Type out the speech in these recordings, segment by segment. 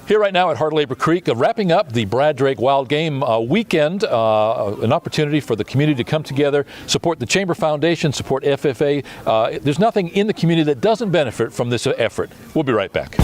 Here right now at Hard Labor Creek, wrapping up the Brad Drake Wild Game weekend, an opportunity for the community to come together, support the Chamber Foundation, support FFA. There's nothing in the community that doesn't benefit from this effort. We'll be right back.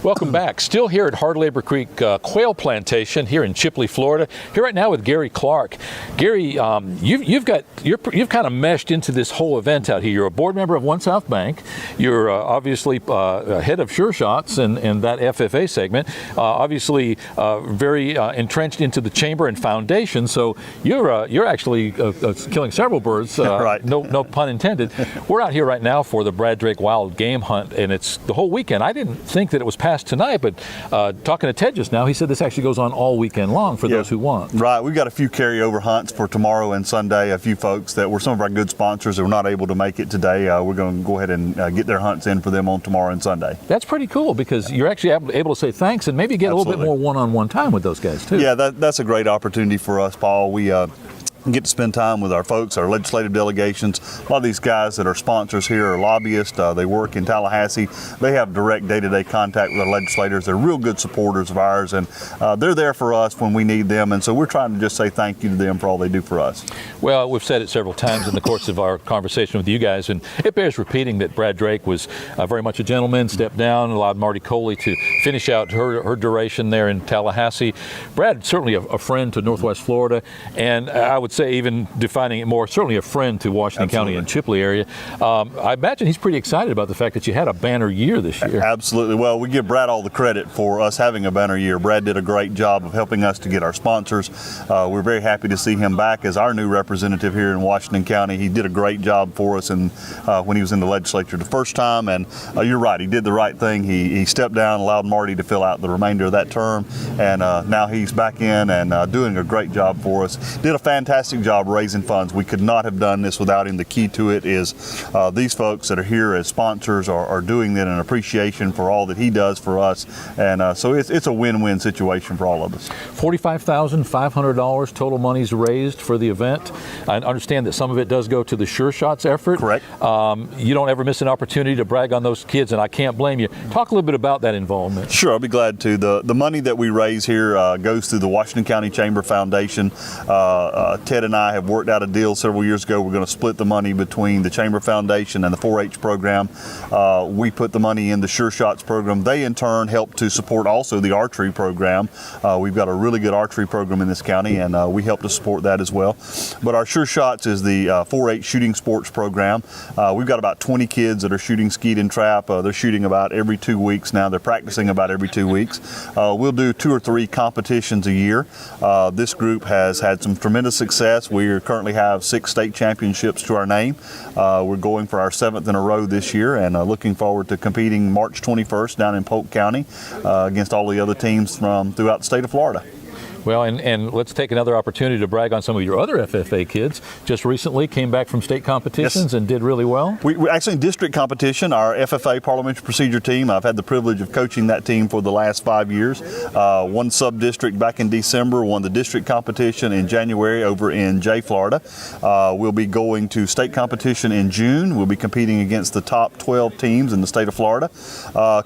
Welcome back. Still here at Hard Labor Creek Quail Plantation here in Chipley, Florida. Here right now with Gary Clark. Gary, you've kind of meshed into this whole event out here. You're a board member of One South Bank. You're obviously head of Sure Shots and that FFA segment. Obviously very entrenched into the Chamber and Foundation. So you're actually killing several birds. Right. No pun intended. We're out here right now for the Brad Drake Wild Game Hunt, and it's the whole weekend. I didn't think that it was past tonight, but talking to Ted just now, he said this actually goes on all weekend long for those who want. Right. We've got a few carryover hunts for tomorrow and Sunday. A few folks that were some of our good sponsors that were not able to make it today. We're going to go ahead and get their hunts in for them on tomorrow and Sunday. That's pretty cool because you're actually able to say thanks and maybe get a little bit more one-on-one time with those guys too. Yeah, that's a great opportunity for us, Paul. We get to spend time with our folks, our legislative delegations. A lot of these guys that are sponsors here are lobbyists. They work in Tallahassee. They have direct day-to-day contact with our legislators. They're real good supporters of ours, and they're there for us when we need them. And so we're trying to just say thank you to them for all they do for us. Well, we've said it several times in the course of our conversation with you guys, and it bears repeating that Brad Drake was very much a gentleman, stepped down, allowed Marty Coley to finish out her duration there in Tallahassee. Brad, certainly a friend to Northwest Florida, and I would say, even defining it more, certainly a friend to Washington County and Chipley area. I imagine he's pretty excited about the fact that you had a banner year this year. Absolutely. Well, we give Brad all the credit for us having a banner year. Brad did a great job of helping us to get our sponsors. We're very happy to see him back as our new representative here in Washington County. He did a great job for us and when he was in the legislature the first time, and you're right, he did the right thing. He stepped down, allowed Marty to fill out the remainder of that term, and now he's back in and doing a great job for us. Did a fantastic job raising funds. We could not have done this without him. The key to it is these folks that are here as sponsors are doing that in appreciation for all that he does for us, and so it's a win-win situation for all of us. $45,500 total monies raised for the event. I understand that some of it does go to the Sure Shots effort. Correct. You don't ever miss an opportunity to brag on those kids, and I can't blame you. Talk a little bit about that involvement. Sure, I'll be glad to. The money that we raise here goes through the Washington County Chamber Foundation. Ted and I have worked out a deal several years ago. We're going to split the money between the Chamber Foundation and the 4-H program. We put the money in the Sure Shots program. They in turn help to support also the archery program. We've got a really good archery program in this county, and we help to support that as well. But our Sure Shots is the 4-H shooting sports program. We've got about 20 kids that are shooting skeet and trap. They're shooting about every 2 weeks now. They're practicing about every 2 weeks. We'll do 2 or 3 competitions a year. This group has had some tremendous success. We currently have 6 state championships to our name. We're going for our 7th in a row this year, and looking forward to competing March 21st down in Polk County against all the other teams from throughout the state of Florida. Well, and let's take another opportunity to brag on some of your other FFA kids. Just recently came back from state competitions and did really well. We actually in district competition, our FFA parliamentary procedure team, I've had the privilege of coaching that team for the last 5 years. Won sub-district back in December, won the district competition in January over in Jay, Florida. We'll be going to state competition in June. We'll be competing against the top 12 teams in the state of Florida.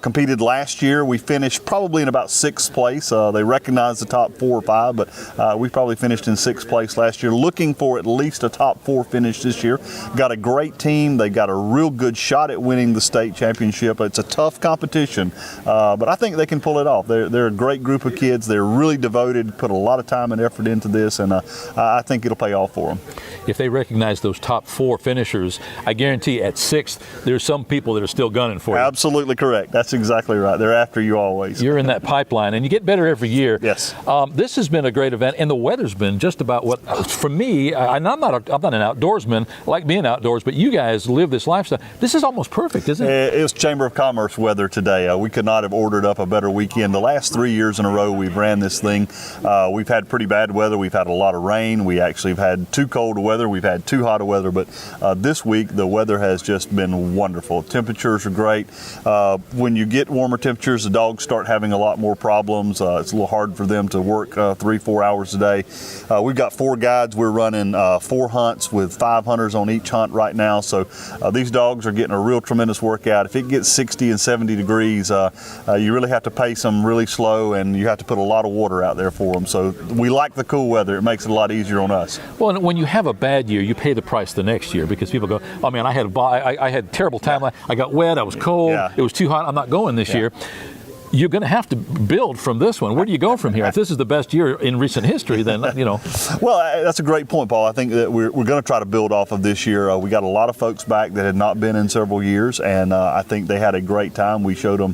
Competed last year. We finished probably in about 6th place. They recognized the top 4 or 5, but we probably finished in 6th place last year. Looking for at least a top 4 finish this year. Got a great team. They got a real good shot at winning the state championship. It's a tough competition, but I think they can pull it off. They're a great group of kids. They're really devoted, put a lot of time and effort into this, and I think it'll pay off for them. If they recognize those top 4 finishers, I guarantee at 6th, there's some people that are still gunning for you. Absolutely correct. That's exactly right. They're after you always. You're in that pipeline, and you get better every year. Yes. This has been a great event, and the weather's been just about what, for me, and I'm not an outdoorsman, I like being outdoors, but you guys live this lifestyle. This is almost perfect, isn't it? It was Chamber of Commerce weather today. We could not have ordered up a better weekend. The last 3 years in a row we've ran this thing. We've had pretty bad weather. We've had a lot of rain. We actually have had too cold of weather. We've had too hot of weather, but this week the weather has just been wonderful. Temperatures are great. When you get warmer temperatures, the dogs start having a lot more problems. It's a little hard for them to work 3-4 hours a day. We've got 4 guides. We're running 4 hunts with 5 hunters on each hunt right now. So these dogs are getting a real tremendous workout. If it gets 60 and 70 degrees, you really have to pace them really slow, and you have to put a lot of water out there for them. So we like the cool weather. It makes it a lot easier on us. Well, and when you have a bad year, you pay the price the next year, because people go, oh man, I had a terrible time. I got wet, I was cold, it was too hot, I'm not going this year. You're going to have to build from this one. Where do you go from here? If this is the best year in recent history, then, you know. Well, that's a great point, Paul. I think that we're going to try to build off of this year. We got a lot of folks back that had not been in several years, and I think they had a great time. We showed them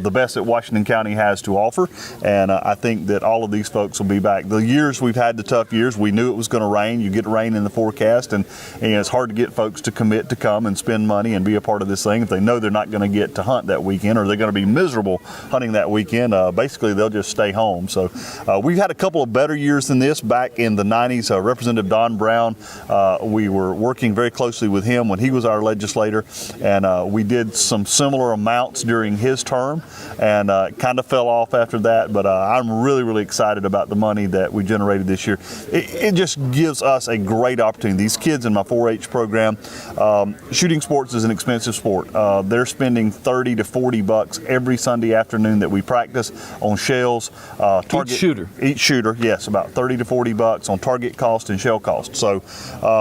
the best that Washington County has to offer, and I think that all of these folks will be back. The years we've had, the tough years, we knew it was going to rain. You get rain in the forecast, and it's hard to get folks to commit to come and spend money and be a part of this thing if they know they're not going to get to hunt that weekend, or they're going to be miserable hunting that weekend. Basically, they'll just stay home. So we've had a couple of better years than this. Back in the 90s, Representative Don Brown, we were working very closely with him when he was our legislator, and we did some similar amounts during his term, and kind of fell off after that. But I'm really, really excited about the money that we generated this year. It just gives us a great opportunity. These kids in my 4-H program, shooting sports is an expensive sport. They're spending $30 to $40 every Sunday afternoon that we practice on shells. Each shooter, yes, about $30 to $40 on target cost and shell cost. So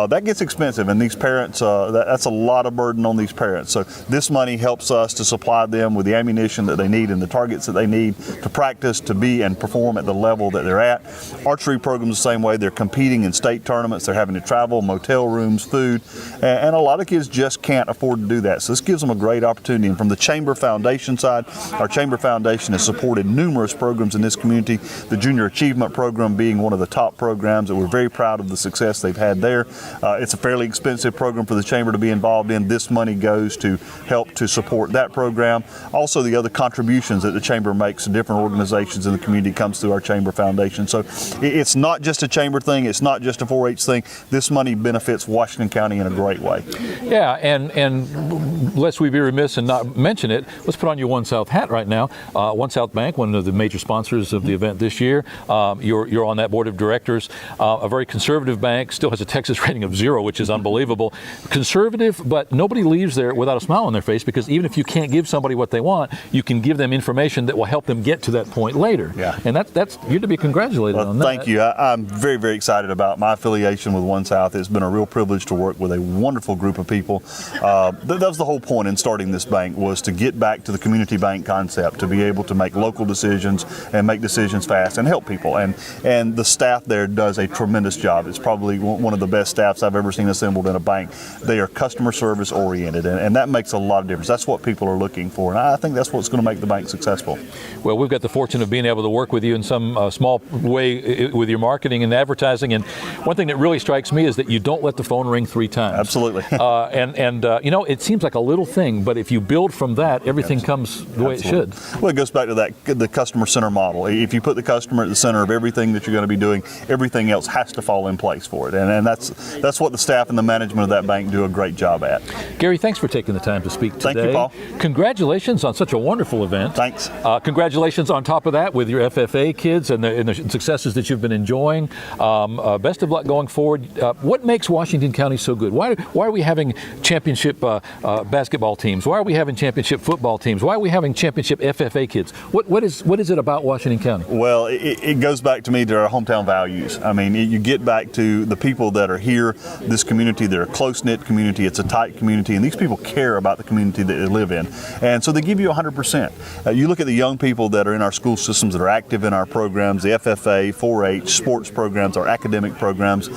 that gets expensive, and these parents, that's a lot of burden on these parents. So this money helps us to supply them with the ammunition that they need and the targets that they need to practice, to be and perform at the level that they're at. Archery program's the same way. They're competing in state tournaments. They're having to travel, motel rooms, food, and a lot of kids just can't afford to do that. So this gives them a great opportunity. And from the Chamber Foundation side, our Chamber Foundation has supported numerous programs in this community, the Junior Achievement Program being one of the top programs that we're very proud of the success they've had there. It's a fairly expensive program for the Chamber to be involved in. This money goes to help to support that program. Also, the other contributions that the Chamber makes to different organizations in the community comes through our Chamber Foundation. So it's not just a Chamber thing, it's not just a 4-H thing. This money benefits Washington County in a great way. Yeah, and lest we be remiss and not mention it, let's put on your One South hat right now. One South Bank, one of the major sponsors of the event this year. You're on that board of directors. A very conservative bank, still has a Texas rating of 0, which is unbelievable. Conservative, but nobody leaves there without a smile on their face, because even if you can't give somebody what they want, you can give them information that will help them get to that point later. Yeah. And that's you're to be congratulated on that. Thank you. I'm very, very excited about my affiliation with One South. It's been a real privilege to work with a wonderful group of people. That was the whole point in starting this bank, was to get back to the community bank concept, to be able to make local decisions and make decisions fast and help people. And the staff there does a tremendous job. It's probably one of the best staffs I've ever seen assembled in a bank. They are customer service oriented, and that makes a lot of difference. That's what people are looking for, and I think that's what's going to make the bank successful. Well, we've got the fortune of being able to work with you in some small way with your marketing and advertising, and one thing that really strikes me is that you don't let the phone ring 3 times. Absolutely. You know, it seems like a little thing, but if you build from that, everything comes the way it should. Well, it goes back to the customer center model. If you put the customer at the center of everything that you're going to be doing, everything else has to fall in place for it. And that's what the staff and the management of that bank do a great job at. Gary, thanks for taking the time to speak today. Thank you, Paul. Congratulations on such a wonderful event. Thanks. Congratulations on top of that with your FFA kids and the successes that you've been enjoying. Best of luck going forward. What makes Washington County so good? Why are we having championship basketball teams? Why are we having championship football teams? Why are we having championship FFA kids? What is it about Washington County? Well, it goes back to me to our hometown values. I mean, you get back to the people that are here, this community. They're a close-knit community. It's a tight community, and these people care about the community that they live in. And so they give you 100%. You look at the young people that are in our school systems that are active in our programs, the FFA, 4-H, sports programs, our academic programs,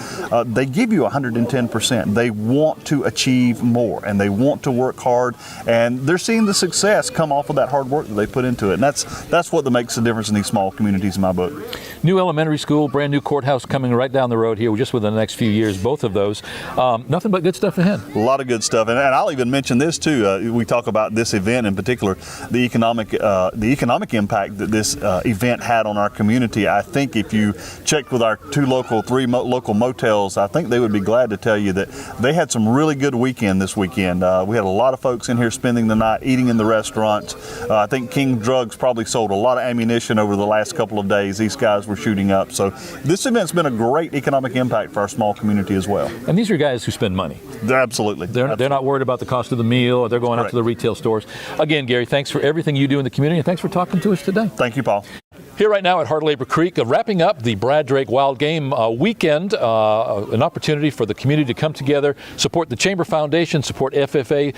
they give you 110%. They want to achieve more, and they want to work hard, and they're seeing the success come off of that hard work that they put into it. And that's what makes the difference in these small communities in my book. New elementary school, brand new courthouse coming right down the road here just within the next few years, both of those. Nothing but good stuff ahead. A lot of good stuff. And I'll even mention this too. We talk about this event in particular, the economic impact that this event had on our community. I think if you checked with our three local motels, I think they would be glad to tell you that they had some really good weekend this weekend. We had a lot of folks in here spending the night, eating in the restaurants. I think King Drugs probably sold a lot of ammunition over the last couple of days. These guys were shooting up. So this event's been a great economic impact for our small community as well. And these are guys who spend money. Absolutely. They're not worried about the cost of the meal, or they're going out to the retail stores. Again, Gary, thanks for everything you do in the community, and thanks for talking to us today. Thank you, Paul. Here right now at Hard Labor Creek, wrapping up the Brad Drake Wild Game weekend, an opportunity for the community to come together, support the Chamber Foundation, support FFA.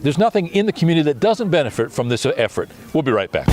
There's nothing in the community that doesn't benefit from this effort. We'll be right back.